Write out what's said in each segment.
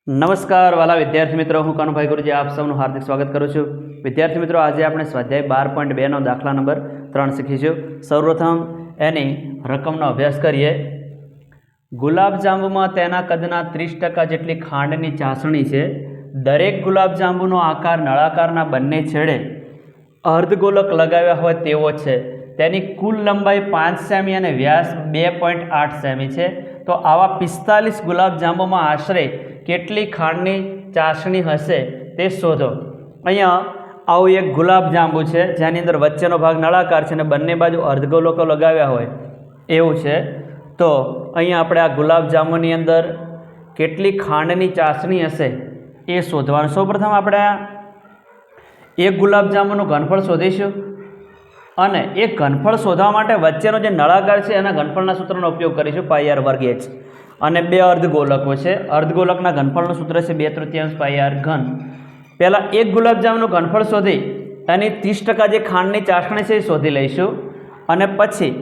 નમસ્કાર વાલા વિદ્યાર્થી મિત્રો, હું કનુભાઈ ગુરુજી આપ સૌનું હાર્દિક સ્વાગત કરું છું. વિદ્યાર્થી મિત્રો, આજે આપણે સ્વાધ્યાય 12.2 નો દાખલા નંબર 3 શીખીશું. સૌપ્રથમ એની રકમનો અભ્યાસ કરીએ. ગુલાબજાંબુમાં તેના કદના 30% જેટલી ખાંડની ચાસણી છે. દરેક ગુલાબજાંબુનો આકાર નળાકારના બંને છેડે અર્ધગોલક લગાવ્યા હોય તેવો છે. તેની કુલ લંબાઈ 5 સેમી અને વ્યાસ 2.8 સેમી છે. તો આવા 45 ગુલાબજાંબુમાં આશરે કેટલી ખાંડની ચાસણી હશે તે શોધો. અહીંયા આવું એક ગુલાબજાંબુ છે જેની અંદર વચ્ચેનો ભાગ નળાકાર છે અને બંને બાજુ અર્ધગોલકો લગાવ્યા હોય એવું છે. તો અહીંયા આપણે આ ગુલાબજાંબુની અંદર કેટલી ખાંડની ચાસણી હશે એ શોધવાનું. સૌપ્રથમ આપણે એક ગુલાબજાંબુનું ઘનફળ શોધીશું અને એ ઘનફળ શોધવા માટે વચ્ચેનો જે નળાકાર છે એના ઘનફળના સૂત્રનો ઉપયોગ કરીશું, પાઈ આર વર્ગ એચ. અને બે અર્ધગોલકો છે. અર્ધગોલકના ઘનફળનું સૂત્ર છે 2/3 પાઈ આર ઘન. પહેલાં એક ગુલાબજાંબુનું ઘનફળ શોધી એની 30% જે ખાંડની ચાસણી છે એ શોધી લઈશું અને પછી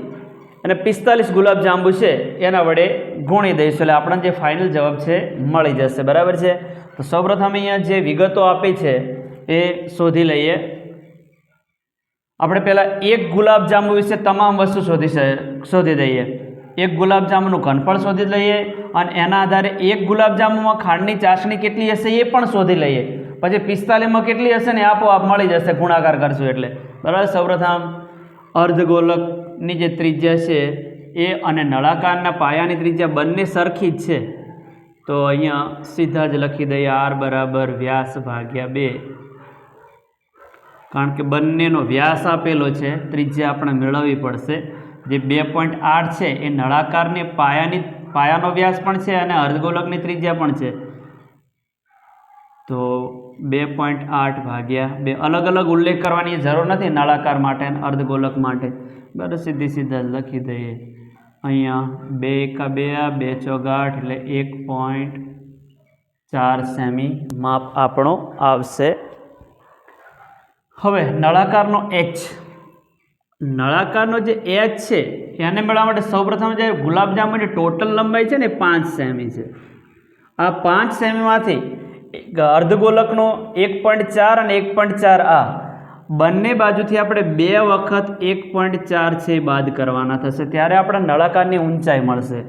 અને 45 ગુલાબજાંબુ છે એના વડે ગુણી દઈશું એટલે આપણને જે ફાઇનલ જવાબ છે મળી જશે. બરાબર છે. તો સૌપ્રથમ અહીંયા જે વિગતો આપી છે એ શોધી લઈએ. આપણે પહેલાં એક ગુલાબજાંબુ વિશે તમામ વસ્તુ શોધી દઈએ. એક ગુલાબજાંબુનું ઘનફળ શોધી લઈએ અને એના આધારે એક ગુલાબજાંબુમાં ખાંડની ચાસણી કેટલી હશે એ પણ શોધી લઈએ. પછી 45માં કેટલી હશે ને આપોઆપ મળી જશે, ગુણાકાર કરશું એટલે. બરાબર. સૌપ્રથમ અર્ધગોલકની જે ત્રિજ્યા છે એ અને નળાકારના પાયાની ત્રિજ્યા બંને સરખી જ છે. તો અહીંયા સીધા જ લખી દઈએ r બરાબર વ્યાસ ભાગ્યા 2. કારણ કે બંનેનો વ્યાસ આપેલો છે, ત્રિજ્યા આપણે મેળવવી પડશે. જે 2.8 છે એ નળાકારની પાયાનો વ્યાસ પણ છે અને અર્ધગોલકની ત્રિજ્યા પણ છે. તો 2.8 ભાગ્યા 2. અલગ અલગ ઉલ્લેખ કરવાની જરૂર નથી નળાકાર માટે અને અર્ધગોલક માટે. બરાબર. સીધા લખી દઈએ. અહીંયા 2 × 2 2 ચોગાઠ એટલે 1.4 સેમી માપ આપણો આવશે. હવે નળાકારનો એચ, નળાકારનો જે એચ છે એને મેળવવા માટે સૌપ્રથમ જે ગુલાબજાંબુની ટોટલ લંબાઈ છે ને 5 સેમી છે. આ 5 સેમીમાંથી અર્ધગોલકનો 1.4 અને 1.4 આ બંને બાજુથી આપણે 2 વખત 1.4 છે એ બાદ કરવાના થશે, ત્યારે આપણે નળાકારની ઊંચાઈ મળશે.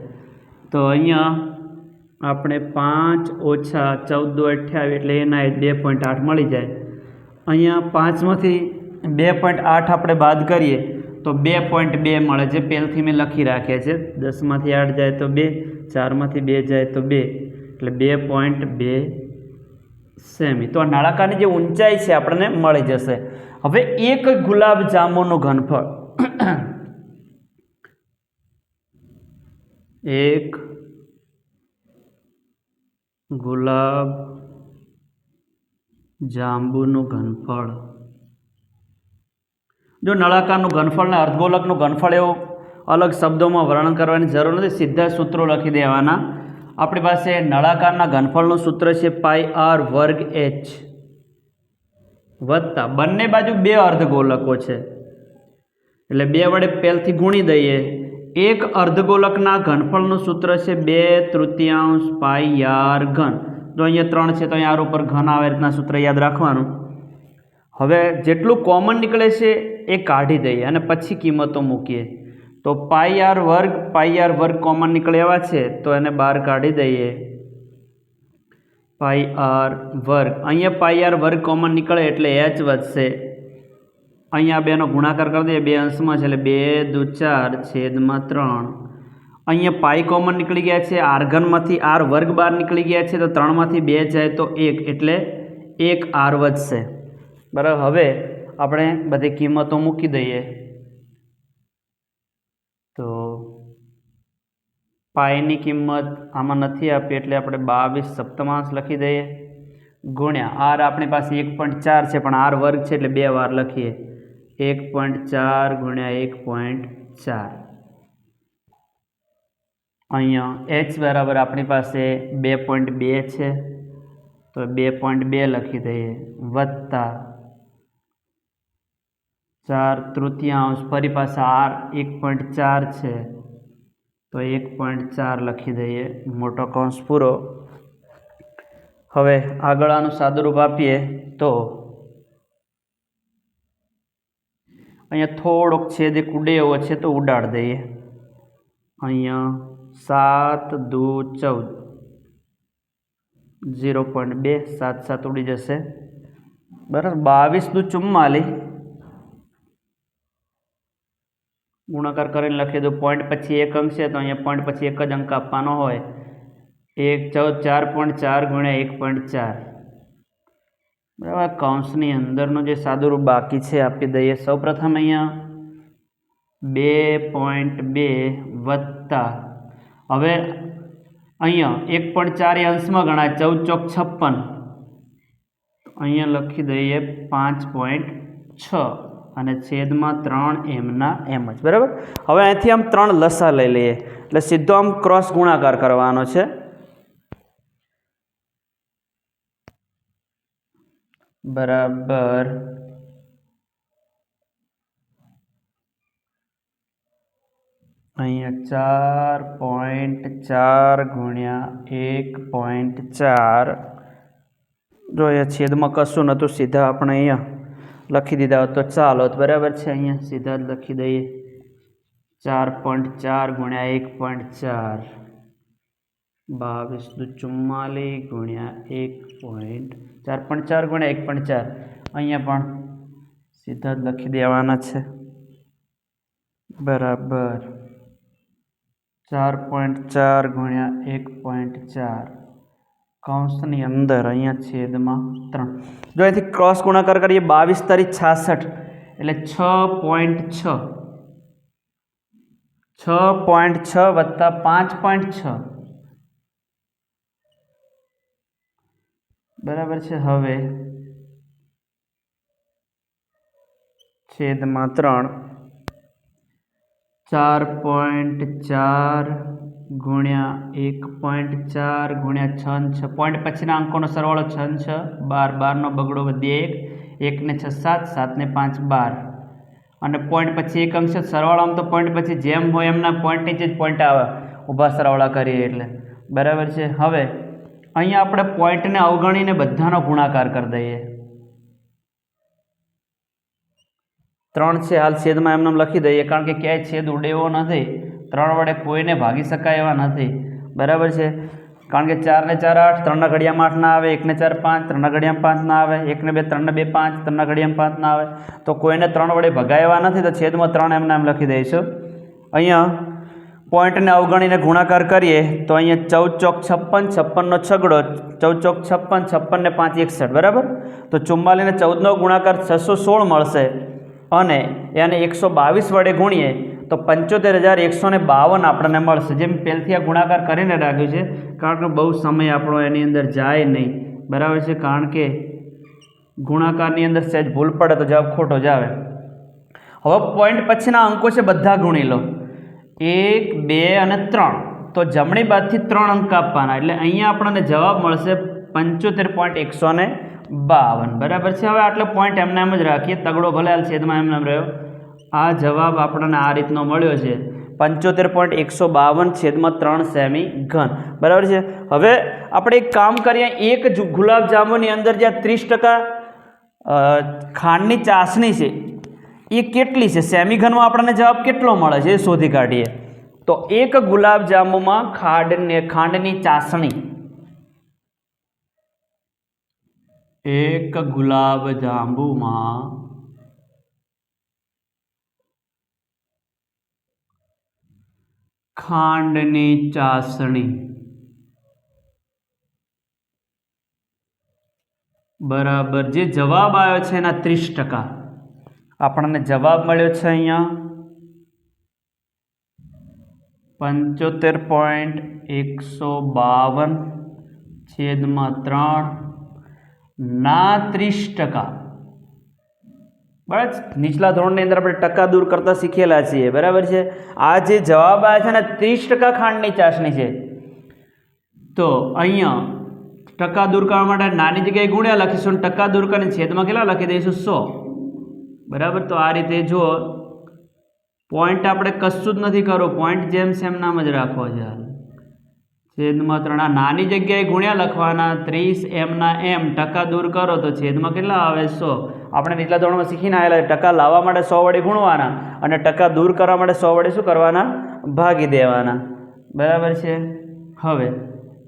તો અહીંયા આપણે 5 - 14 × 28 એટલે એના 2.8 મળી જાય. અહીંયા 5માંથી 2.8 આપણે બાદ કરીએ તો 2.2 મળે, જે પહેલથી મેં લખી રાખ્યા છે. 10માંથી 8 જાય તો 2, 4માંથી 2 જાય તો 2 એટલે 2.2 સેમી. તો આ નળાકારની જે ઊંચાઈ છે આપણને મળી જશે. હવે એક ગુલાબજાંબુનું ઘનફળ, એક ગુલાબજાંબુનું ઘનફળ, જો નળાકારનું ઘનફળ ને અર્ધગોલકનું ઘનફળ એવું અલગ શબ્દોમાં વર્ણન કરવાની જરૂર નથી, સીધા સૂત્રો લખી દેવાના. આપણી પાસે નળાકારના ઘનફળનું સૂત્ર છે પાઈ આર વર્ગ એચ વત્તા બંને બાજુ 2 અર્ધગોલકો છે એટલે 2 વડે પહેલથી ગુણી દઈએ. એક અર્ધગોલકના ઘનફળનું સૂત્ર છે 2/3 પાઈ આર ઘન. જો અહીંયા 3 છે તો અહીંયા આર ઉપર ઘન આવે, રીતના સૂત્ર યાદ રાખવાનું. હવે જેટલું કોમન નીકળે છે એ કાઢી દઈએ અને પછી કિંમતો મૂકીએ. તો પાઈ આર વર્ગ કોમન નીકળે એવા છે તો એને બહાર કાઢી દઈએ. પાઈ આર વર્ગ, અહીંયા પાઈ આર વર્ગ કોમન નીકળે એટલે એચ વધશે. અહીંયા 2નો ગુણાકાર કરી દઈએ, 2 અંશમાં છે એટલે 2 × 4/3. અહીંયા પાઈ કોમન નીકળી ગયા છે, આર ઘનમાંથી આર વર્ગ બહાર નીકળી ગયા છે તો 3માંથી 2 જાય તો 1 એટલે 1 આર વધશે. બરાબર. હવે આપણે બધી કિંમતો મૂકી દઈએ. તો પાઈની કિંમત આમાં નથી આપી એટલે આપણે 22 સપ્તમાંશ લખી દઈએ, ગુણ્યા આર આપણી પાસે 1.4 છે પણ આર વર્ગ છે એટલે 2 વાર લખીએ. 1.4 × 1.4. અહીંયા એચ બરાબર આપણી પાસે 2.2 છે તો 2.2 લખી દઈએ, વત્તા 4/3 ફરી પાછા આર 1.4 છે તો 1.4 લખી દઈએ, મોટો કૌંસ પૂરો. હવે આગળ આનું સાદુરૂપ આપીએ તો અહીંયા થોડોક છેદ એક ઉડે એવો છે તો ઉડાડ દઈએ. અહીંયા 7 દુ 14, 0.2, 7 7 ઉડી જશે બરાબર. 22 દુ 44, ગુણાકાર કરીને લખી દો. પોઈન્ટ પછી એક અંક છે તો અહીંયા પોઈન્ટ પછી એક જ અંક આપવાનો હોય. 4.4 ગુણ્યા 1.4 બરાબર. કૌંસની અંદરનો જે સાદુરૂપ બાકી છે આપી દઈએ. સૌપ્રથમ અહીંયા 2.2 વત્તા, હવે અહીંયા 1.4 એ અંશમાં ગણાય, 14 ચોક 56, અહીંયા લખી દઈએ 5.6 અને છેદમાં 3 એમના એમ જ બરાબર. હવે અહીંથી આમ 3 લસા લઈ લઈએ એટલે સીધો આમ ક્રોસ ગુણાકાર કરવાનો છે. બરાબર. અહીંયા 4.4 ગુણ્યા 1.4, જો અહીંયા છેદમાં કશું નહોતું, સીધા આપણે અહીંયા લખી દીધા હોત તો ચાલો બરાબર છે. અહીંયા સીધા જ લખી દઈએ 4.4 ગુણ્યા 1.4, 22 દુ 44 ગુણ્યા 4.4 ગુણ્યા 1.4, અહીંયા પણ સીધા જ લખી દેવાના છે બરાબર. 4.4 ગુણ્યા 1.4 કૌંસની અંદર અહીંયા છેદમાં 3. જો અહીંથી ક્રોસ ગુણાકાર કરીએ 22 તારી 66 એટલે 6.6, 6.6 વત્તા 5.6 બરાબર છે. હવે છેદમાં 3, 4.4 ગુણ્યા 1.4 ગુણ્યા 6 6, પોઈન્ટ પછીના અંકોનો સરવાળો 6 6, 12 12 નો બગડો વધે 1 1 ને 6 7, 7 ને 5 12, અને પોઈન્ટ પછી એક અંક છે. સરવાળામાં તો પોઈન્ટ પછી જેમ હોય એમના પોઈન્ટ નીચે જ પોઈન્ટ આવે ઊભા સરવાળા કરીએ એટલે બરાબર છે. હવે અહીંયા આપણે પોઈન્ટને અવગણીને બધાનો ગુણાકાર કરી દઈએ. 3 છે હાલ છેદમાં એમને લખી દઈએ કારણ કે ક્યાંય છેદ ઉડે એવો નથી. 3 વડે કોઈને ભાગી શકાય એવા નથી બરાબર છે. કારણ કે 4 ને 4 8, 3 ના ઘડિયામાં 8 ના આવે, 1 ને 4 5, 3 ના ઘડિયામાં 5 ના આવે, 1 ને 2 3 ને 2 5, 3 ના ઘડિયામાં 5 ના આવે, તો કોઈને 3 વડે ભગાય એવા નથી, તો છેદમાં 3 એમને એમ લખી દઈશું. અહીંયા પોઈન્ટને અવગણીને ગુણાકાર કરીએ તો અહીંયા 14 ચોક 56, 56 નો છગડો, 14 ચોક 56, 56 ને 5 61 બરાબર. તો 44 ને 14 નો ગુણાકાર 616 મળશે અને એને 122 વડે ગુણીએ તો 75,152 આપણને મળશે. જેમ પહેલથી આ ગુણાકાર કરીને રાખ્યું છે કારણ કે બહુ સમય આપણો એની અંદર જાય નહીં બરાબર છે. કારણ કે ગુણાકારની અંદર સહેજ ભૂલ પડે તો જવાબ ખોટો જ આવે. હવે પોઈન્ટ પછીના અંકો છે બધા ગુણી લો, 1 2 અને 3, તો જમણી બાજુથી 3 અંક આપવાના એટલે અહીંયા આપણને જવાબ મળશે 75.152 બરાબર છે. હવે આટલો પોઈન્ટ એમને એમ જ રાખીએ, તગડો ભલે હાલ છેદમાં એમને એમ રહ્યો. આ જવાબ આપણને આ રીતનો મળ્યો છે 75.152 છેદમાં 3 સેમી ઘન બરાબર છે. હવે આપણે એક કામ કરીએ, એક ગુલાબજાંબુની અંદર જ્યાં 30% ખાંડની ચાસણી છે એ કેટલી છે, સેમી ઘનમાં આપણને જવાબ કેટલો મળે છે એ શોધી કાઢીએ. તો એક ગુલાબજાંબુમાં ખાંડની ચાસણી, એક ગુલાબજાંબુમાં ખાંડની ચાસણી બરાબર જે જવાબ આવ્યો છે એના 30%. આપણને જવાબ મળ્યો છે અહીંયા 75.152 છેદમાં 3 ના 30%. બરાબર, નીચલા ધોરણની અંદર આપણે ટકા દૂર કરતા શીખેલા છીએ બરાબર છે. આ જે જવાબ આવ્યા છે ને 30% ખાંડની ચાસણી છે, તો અહીંયા ટકા દૂર કરવા માટે નાની જગ્યાએ ગુણ્યા લખીશું, ટકા દૂર કરીને છેદમાં કેટલા લખી દઈશું 100 બરાબર. તો આ રીતે જુઓ, પોઈન્ટ આપણે કશું જ નથી કરવું, પોઈન્ટ જેમ સેમ નામ જ રાખવો છે. છેદમાં 3 આ નાની જગ્યાએ ગુણ્યા લખવાના 30 m ના m ટકા દૂર કરો તો છેદમાં કેટલા આવે 100 આપણે નીચલા ધોરણમાં શીખીને આવેલા ટકા લાવવા માટે 100 વડે ગુણવાના અને ટકા દૂર કરવા માટે 100 વડે શું કરવાના ભાગી દેવાના બરાબર છે હવે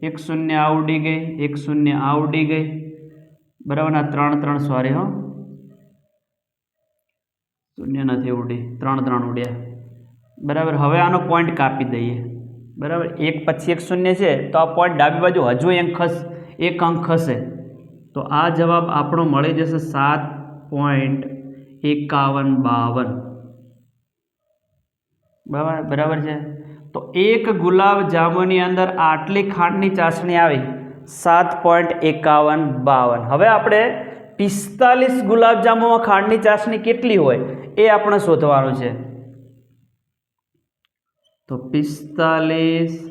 1 0 આ ઉડી ગઈ 1 0 આ ઉડી ગઈ બરાબર ના 3 3 સોરી હો 0 નથી ઉડી 3 3 ઉડ્યા બરાબર હવે આનો પોઈન્ટ કાપી દઈએ બરાબર 1 પછી 1 0 છે તો આ પોઈન્ટ ડાબી બાજુ હજુ એક અંક ખસે તો આ જવાબ આપણો મળી જશે 7.5152 બરાબર છે તો એક ગુલાબ જાંબુની અંદર આટલી ખાંડની ચાસણી આવી 7.5152 હવે આપણે 45 ગુલાબ જાંબુમાં ખાંડની ચાસણી કેટલી હોય એ આપણે શોધવાનું છે તો 45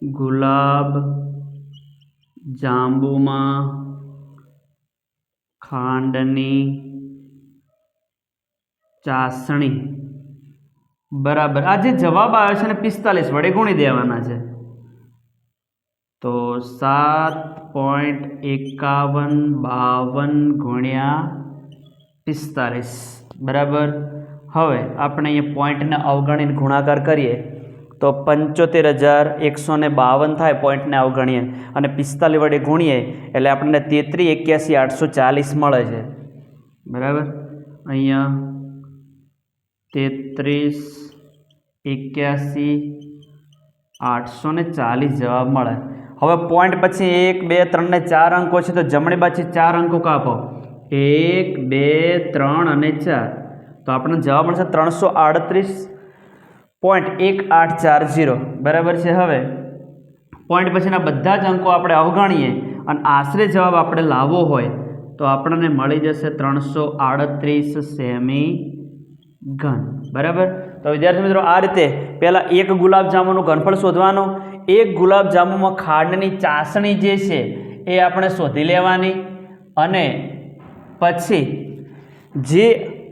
ગુલાબ જાંબુમાં ખાંડની ચાસણી બરાબર આ જે જવાબ આવે છે ને 45 વડે ગુણી દેવાના છે તો 7.5152 ગુણ્યા 45 બરાબર હવે આપણે અહીંયા પોઈન્ટને અવગણીને ગુણાકાર કરીએ તો 75,152 થાય પોઈન્ટને અવગણીએ અને 45 વડે ગુણીએ એટલે આપણને 33,81,840 મળે છે બરાબર અહીંયા 33,81,840 જવાબ મળે હવે પોઈન્ટ પછી 1 2 3 ને 4 અંકો છે તો જમણી બાજુ 4 અંકો કાપો 1 2 3 અને 4 તો આપણને જવાબ મળશે 338.1840 બરાબર છે હવે પોઈન્ટ પછીના બધા જ અંકો આપણે અવગણીએ અને આશરે જવાબ આપણે લાવવો હોય તો આપણને મળી જશે 338 સેમી ઘન બરાબર તો વિદ્યાર્થી મિત્રો આ રીતે પહેલાં એક ગુલાબ જાંબુનું ઘનફળ શોધવાનું એક ગુલાબ જાંબુમાં ખાંડની ચાસણી જે છે એ આપણે શોધી લેવાની અને પછી જે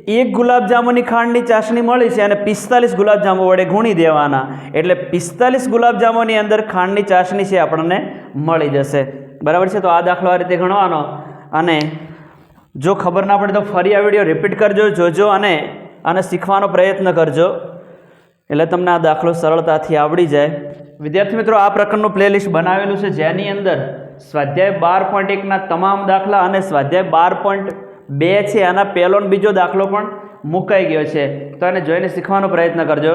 એક ગુલાબ જાંબુની ખાંડની ચાસણી મળી છે અને 45 ગુલાબ જાંબુ વડે ગુણી દેવાના એટલે 45 ગુલાબ જાંબુની અંદર ખાંડની ચાસણી છે આપણને મળી જશે બરાબર છે તો આ દાખલો આ રીતે ગણવાનો અને જો ખબર ના પડે તો ફરી આ વિડીયો રિપીટ કરજો જોજો અને શીખવાનો પ્રયત્ન કરજો એટલે તમને આ દાખલો સરળતાથી આવડી જાય વિદ્યાર્થી મિત્રો આ પ્રકારનું પ્લેલિસ્ટ બનાવેલું છે જેની અંદર સ્વાધ્યાય 12.1ના તમામ દાખલા અને સ્વાધ્યાય 12.2 છે આના પહેલો અને બીજો દાખલો પણ મુકાઈ ગયો છે તો એને જોઈને શીખવાનો પ્રયત્ન કરજો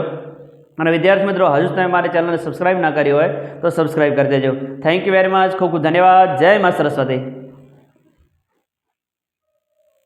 અને વિદ્યાર્થી મિત્રો હજુ તમે મારી ચેનલને સબસ્ક્રાઈબ ના કરી હોય તો સબસ્ક્રાઈબ કરી દેજો થેન્ક યુ વેરી મચ ખૂબ ખૂબ ધન્યવાદ જય મા સરસ્વતી